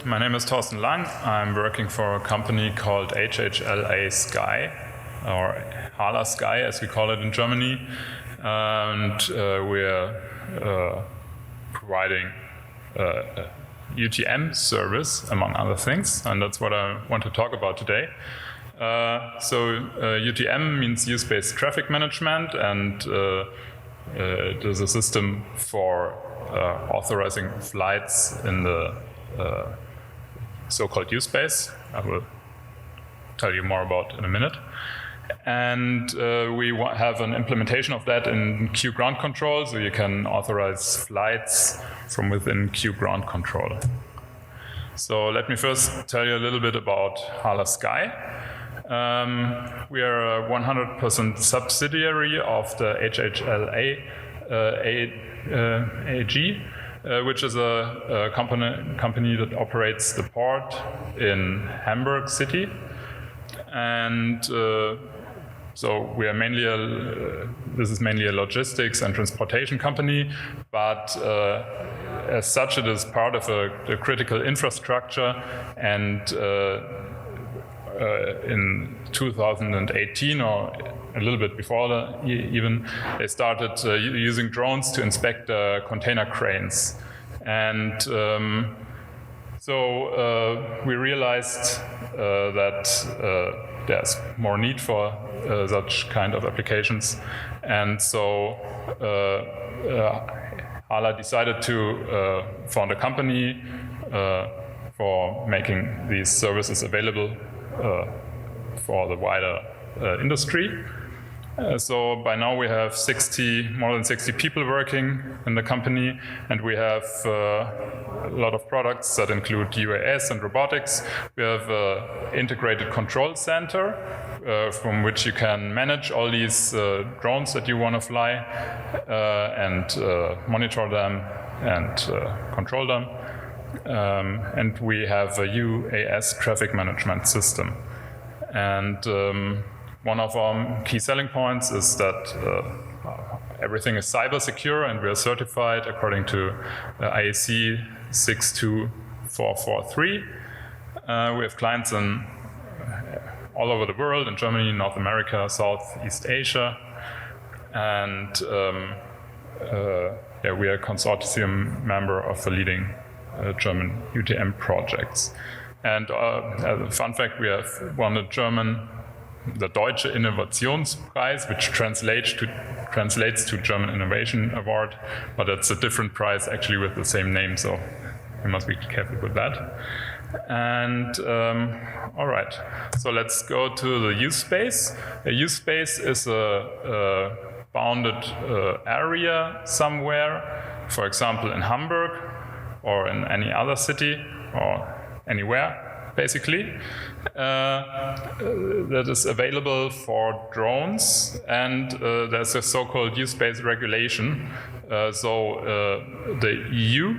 My name is Thorsten. I'm working for a company called HHLA Sky, or HHLA Sky as we call it in Germany, and we're providing UTM service, among other things, and that's what I want to talk about today. UTM means use-based traffic management, and it is a system for authorizing flights in the so-called use space. I will tell you more about in a minute. And we have an implementation of that in Q ground control, so you can authorize flights from within Q ground control. So let me first tell you a little bit about HHLA Sky. We are a 100% subsidiary of the HHLA AG, which is a company that operates the port in Hamburg City. And so we are mainly this is mainly a logistics and transportation company, but as such it is part of a critical infrastructure, and in 2018, or a little bit before that even, they started using drones to inspect container cranes. And we realized that there's more need for such kind of applications. And so HHLA decided to found a company for making these services available for the wider industry. So by now we have more than 60 people working in the company, and we have a lot of products that include UAS and robotics. We have an integrated control center from which you can manage all these drones that you want to fly and monitor them and control them. And we have a UAS traffic management system. And one of our key selling points is that everything is cyber secure, and we are certified according to IEC 62443. We have clients in all over the world, in Germany, North America, Southeast Asia, and we are a consortium member of the leading German UTM projects. And as a fun fact, we have won the Deutsche Innovationspreis, which translates to German Innovation Award, but it's a different prize actually with the same name, so you must be careful with that. And all right, so let's go to the use space. A use space is a bounded area somewhere, for example in Hamburg or in any other city or anywhere, basically, that is available for drones, and there's a so-called use-based regulation. The EU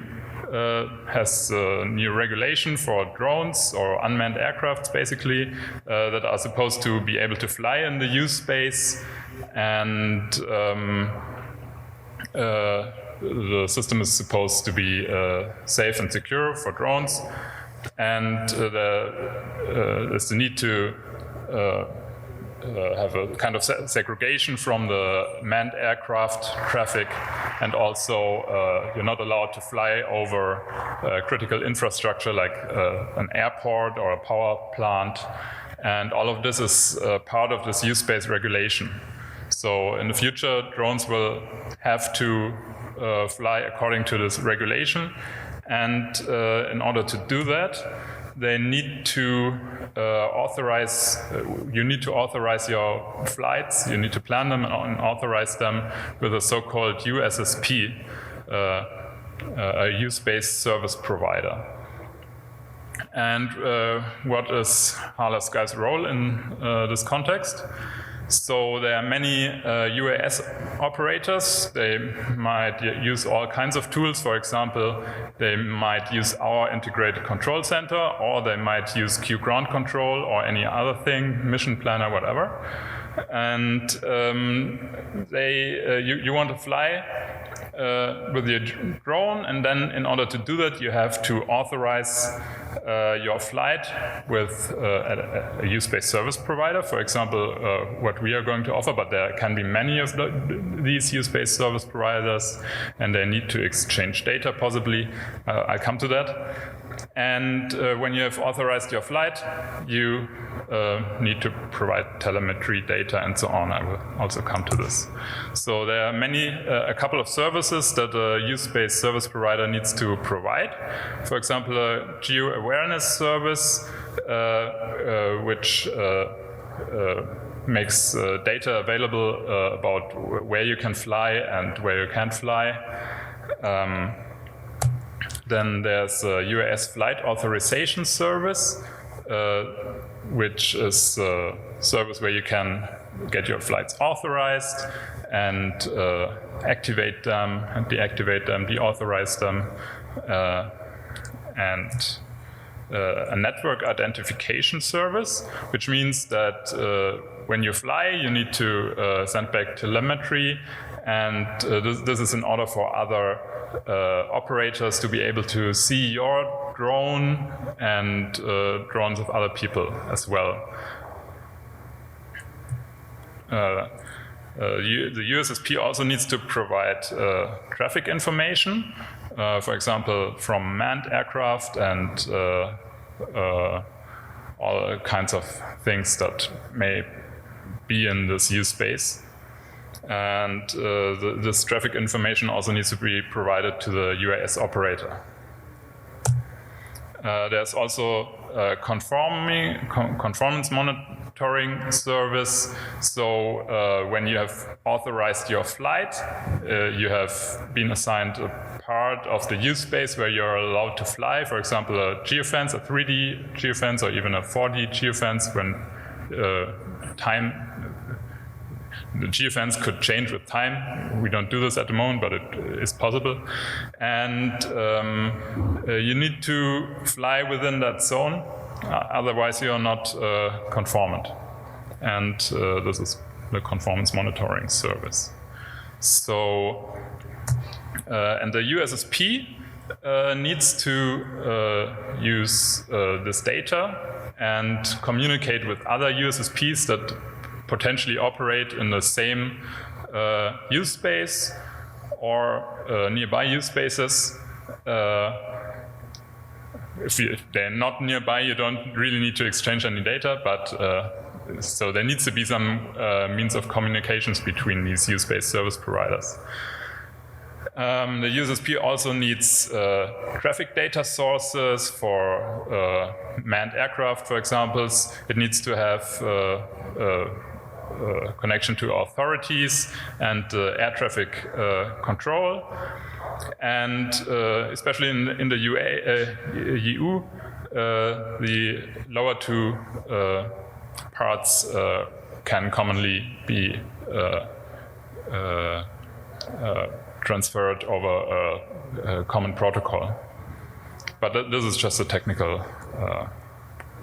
has a new regulation for drones or unmanned aircrafts, basically, that are supposed to be able to fly in the use space, and the system is supposed to be safe and secure for drones. And there's the need to have a kind of segregation from the manned aircraft traffic, and also you're not allowed to fly over critical infrastructure like an airport or a power plant, and all of this is part of this use-based regulation. So in the future, drones will have to fly according to this regulation. And in order to do that, they need to you need to authorize your flights, you need to plan them and authorize them with a so-called USSP, a use-based service provider. And what is HHLA Sky's role in this context? So there are many UAS operators. They might use all kinds of tools. For example, they might use our integrated control center, or they might use Q ground control or any other thing, mission planner, whatever. And you want to fly with your drone, and then in order to do that, you have to authorize your flight with a use-based service provider. For example, what we are going to offer, but there can be many of these use-based service providers, and they need to exchange data possibly. I'll come to that. And when you have authorized your flight, you need to provide telemetry data and so on. I will also come to this. So there are a couple of services that a use-based service provider needs to provide. For example, a geo-awareness service, which makes data available about where you can fly and where you can't fly. Then there's a UAS flight authorization service, which is a service where you can get your flights authorized and activate them and deactivate them, deauthorize them, and a network identification service, which means that when you fly, you need to send back telemetry, and this is in order for other operators to be able to see your drone and drones of other people as well. The USSP also needs to provide traffic information, for example, from manned aircraft and all kinds of things that may be in this use space. And this traffic information also needs to be provided to the UAS operator. There's also a conformance monitoring service. So when you have authorized your flight, you have been assigned a part of the use space where you're allowed to fly. For example, a geofence, a 3D geofence, or even a 4D geofence when the geofence could change with time. We don't do this at the moment, but it is possible. And you need to fly within that zone, otherwise you are not conformant. And this is the conformance monitoring service. So, and the USSP needs to use this data and communicate with other USSPs that potentially operate in the same use space or nearby use spaces. If they're not nearby, you don't really need to exchange any data, but so there needs to be some means of communications between these use-based service providers. The USSP also needs traffic data sources for manned aircraft, for example. It needs to have connection to authorities and air traffic control. And especially in the EU, the lower two parts can commonly be transferred over a common protocol. But this is just a technical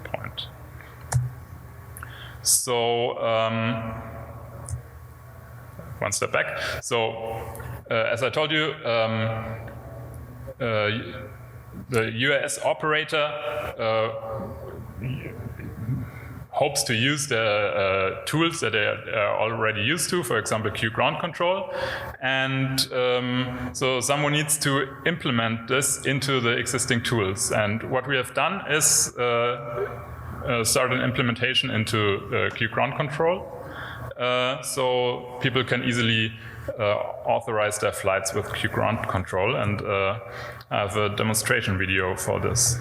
point. So, one step back. So, as I told you, the UAS operator hopes to use the tools that they are already used to, for example, Q-ground control. And so someone needs to implement this into the existing tools. And what we have done is start an implementation into Q-ground control. So people can easily authorize their flights with Q-ground control. And I have a demonstration video for this.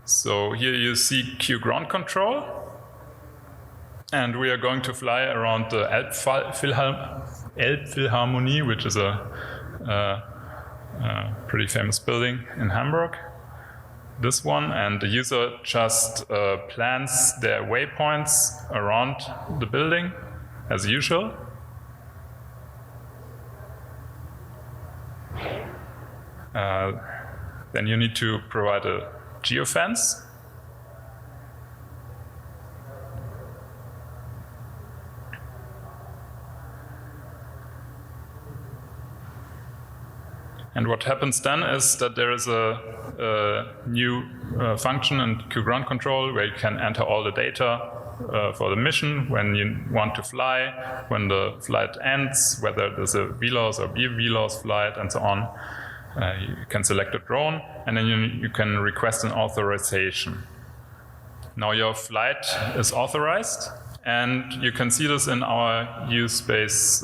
So here you see Q-ground control, and we are going to fly around the Elbphilharmonie, which is a pretty famous building in Hamburg. This one, and the user just plans their waypoints around the building as usual. Then you need to provide a geofence. And what happens then is that there is a new function in QGround control where you can enter all the data for the mission, when you want to fly, when the flight ends, whether there's a VLOS or BVLOS flight, and so on. You can select a drone, and then you can request an authorization. Now your flight is authorized, and you can see this in our USSPs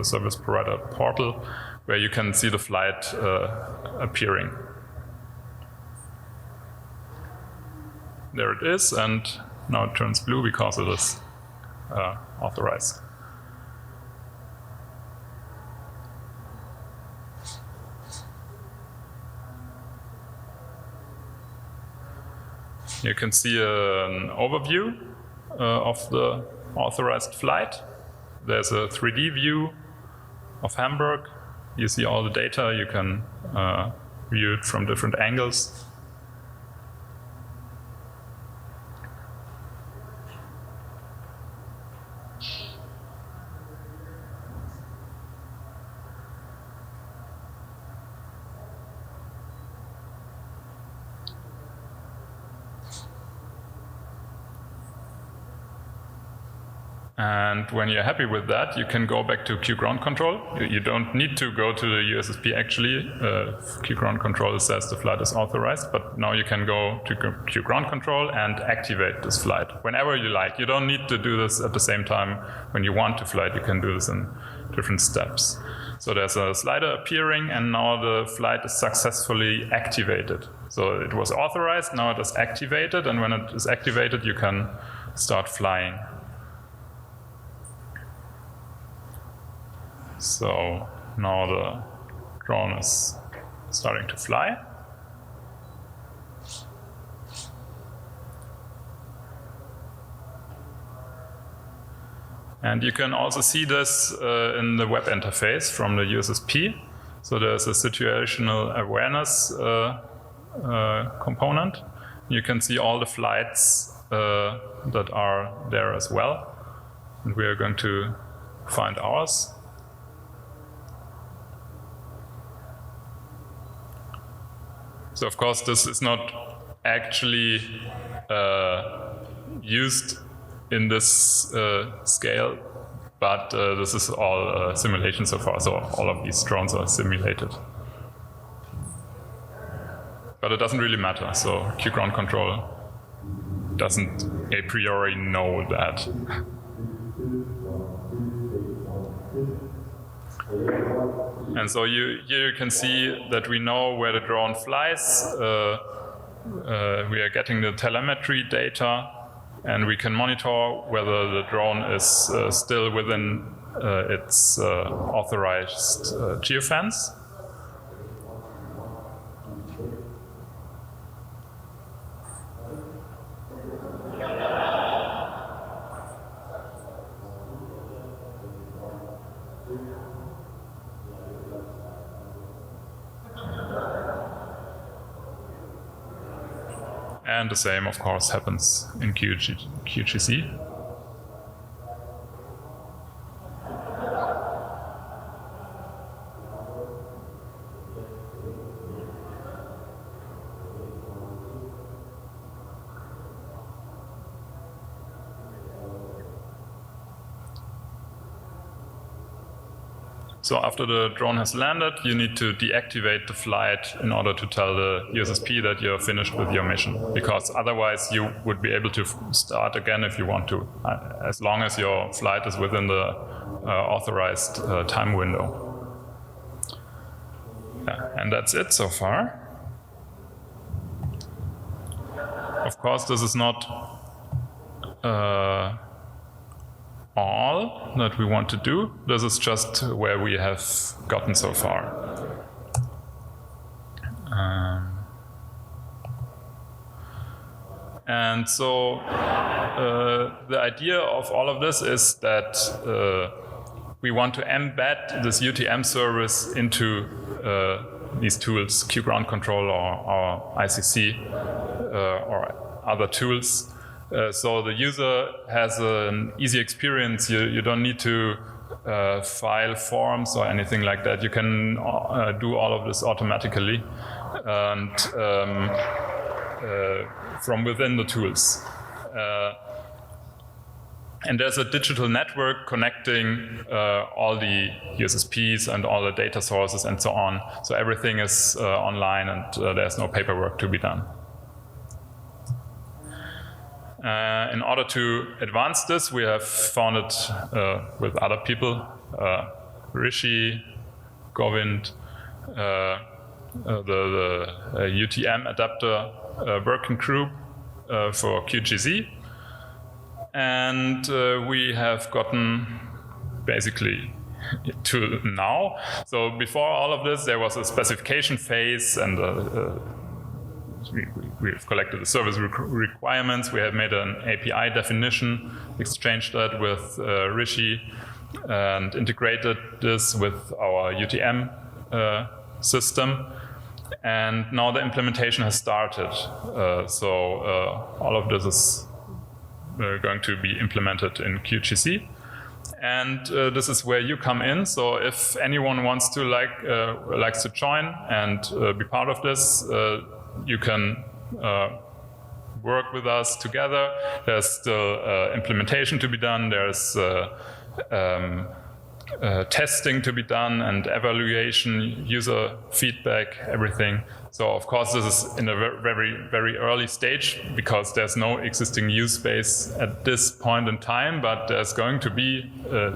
service provider portal, where you can see the flight appearing. There it is, and now it turns blue because it is authorized. You can see an overview of the authorized flight. There's a 3D view of Hamburg. You see all the data. You can view it from different angles. And when you're happy with that, you can go back to QGround control. You don't need to go to the USSP actually. QGround control says the flight is authorized, but now you can go to QGround control and activate this flight whenever you like. You don't need to do this at the same time when you want to fly. You can do this in different steps. So there's a slider appearing, and now the flight is successfully activated. So it was authorized, now it is activated, and when it is activated, you can start flying. So now the drone is starting to fly. And you can also see this in the web interface from the USSP. So there's a situational awareness component. You can see all the flights that are there as well. And we are going to find ours. So of course this is not actually used in this scale, but this is all simulation so far, so all of these drones are simulated. But it doesn't really matter, so QGround control doesn't a priori know that. And so here you can see that we know where the drone flies. We are getting the telemetry data, and we can monitor whether the drone is still within its authorized geofence. And the same, of course, happens in QGC. So after the drone has landed, you need to deactivate the flight in order to tell the USSP that you're finished with your mission, because otherwise you would be able to start again if you want to, as long as your flight is within the authorized time window. Yeah, and that's it so far. Of course, this is not all that we want to do. This is just where we have gotten so far. And so the idea of all of this is that we want to embed this UTM service into these tools, Q ground control or ICC or other tools. So the user has an easy experience. You don't need to file forms or anything like that. You can do all of this automatically and from within the tools. And there's a digital network connecting all the USSPs and all the data sources and so on. So everything is online and there's no paperwork to be done. In order to advance this, we have founded with other people, Rishi, Govind, the UTM adapter working group for QGC. And we have gotten basically to now. So before all of this, there was a specification phase, and we've collected the service requirements. We have made an API definition, exchanged that with Rishi, and integrated this with our UTM system. And now the implementation has started. So all of this is going to be implemented in QGC. And this is where you come in. So if anyone wants to likes to join and be part of this, you can work with us together. There's still implementation to be done. There's testing to be done and evaluation, user feedback, everything. So of course this is in a very, very early stage because there's no existing use space at this point in time, but there's going to be,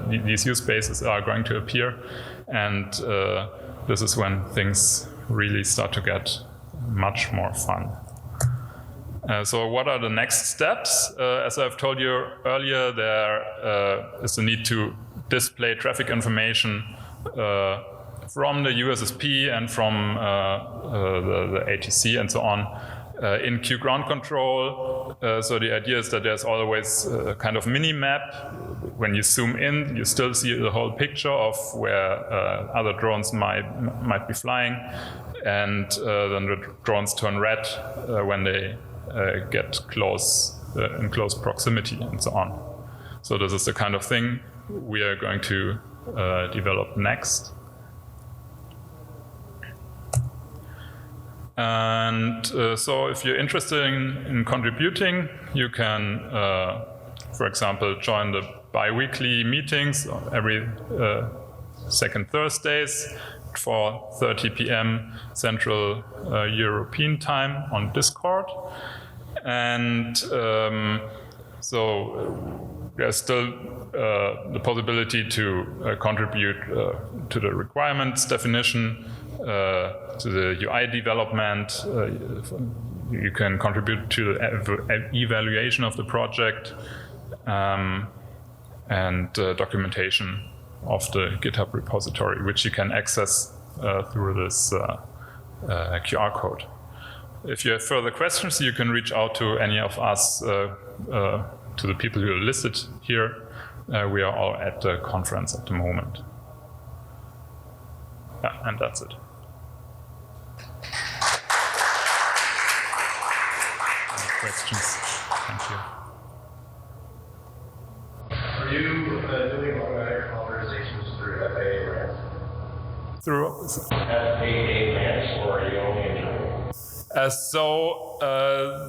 these use spaces are going to appear, and this is when things really start to get much more fun. So what are the next steps? As I've told you earlier, there is a need to display traffic information from the USSP and from the ATC and so on in Q ground control. So the idea is that there's always a kind of mini map. When you zoom in, you still see the whole picture of where other drones might be flying, and then the drones turn red when they get close, in close proximity and so on. So this is the kind of thing we are going to develop next. And so if you're interested in contributing, you can, for example, join the bi-weekly meetings every second Thursdays at 4:30 p.m. Central European time on Discord. And so there's still the possibility to contribute to the requirements definition, to the UI development. You can contribute to the evaluation of the project and documentation of the GitHub repository, which you can access through this QR code. If you have further questions, you can reach out to any of us, to the people who are listed here. We are all at the conference at the moment. Yeah, and that's it. Any questions? Thank you. Are you doing automatic authorizations through FAA grants? Through FAA grants, or are you only in Germany?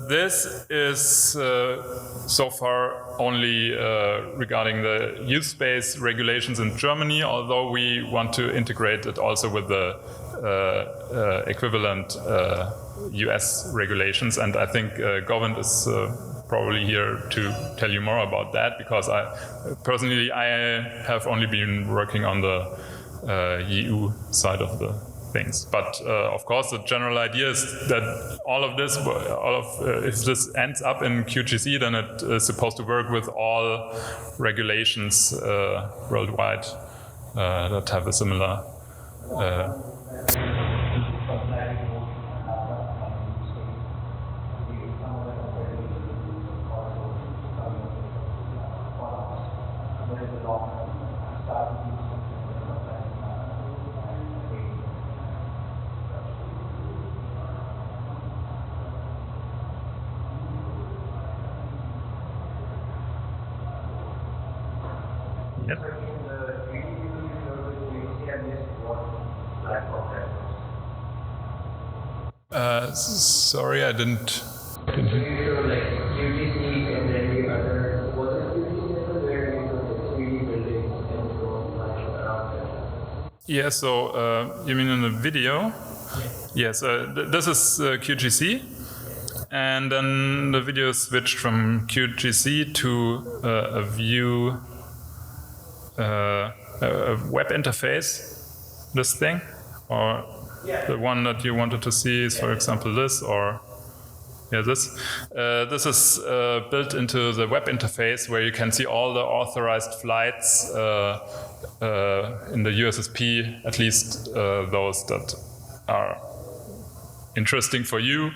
This is so far only regarding the use space regulations in Germany, although we want to integrate it also with the equivalent US regulations. And I think Govind is probably here to tell you more about that, because I have only been working on the EU side of the things. But of course, the general idea is that if this ends up in QGC, then it is supposed to work with all regulations worldwide that have a similar. Yes. Sorry, I didn't. Yeah, so you mean in the video? Yes, this is QGC, and then the video switched from QGC to a view, a web interface, this thing, or the one that you wanted to see is, for example, this, or yeah, this. This is built into the web interface where you can see all the authorized flights in the USSP, at least those that are interesting for you.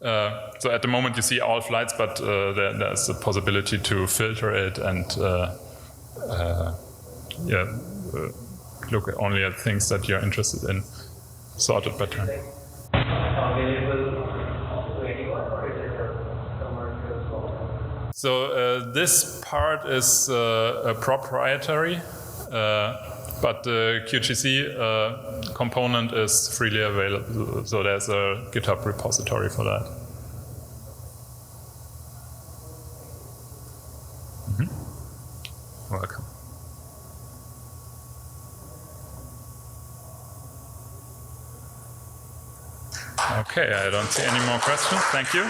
So at the moment you see all flights, but there's a possibility to filter it and look only at things that you're interested in, sorted by time. So this part is proprietary, but the QGC component is freely available. So there's a GitHub repository for that. Welcome. Okay, I don't see any more questions. Thank you.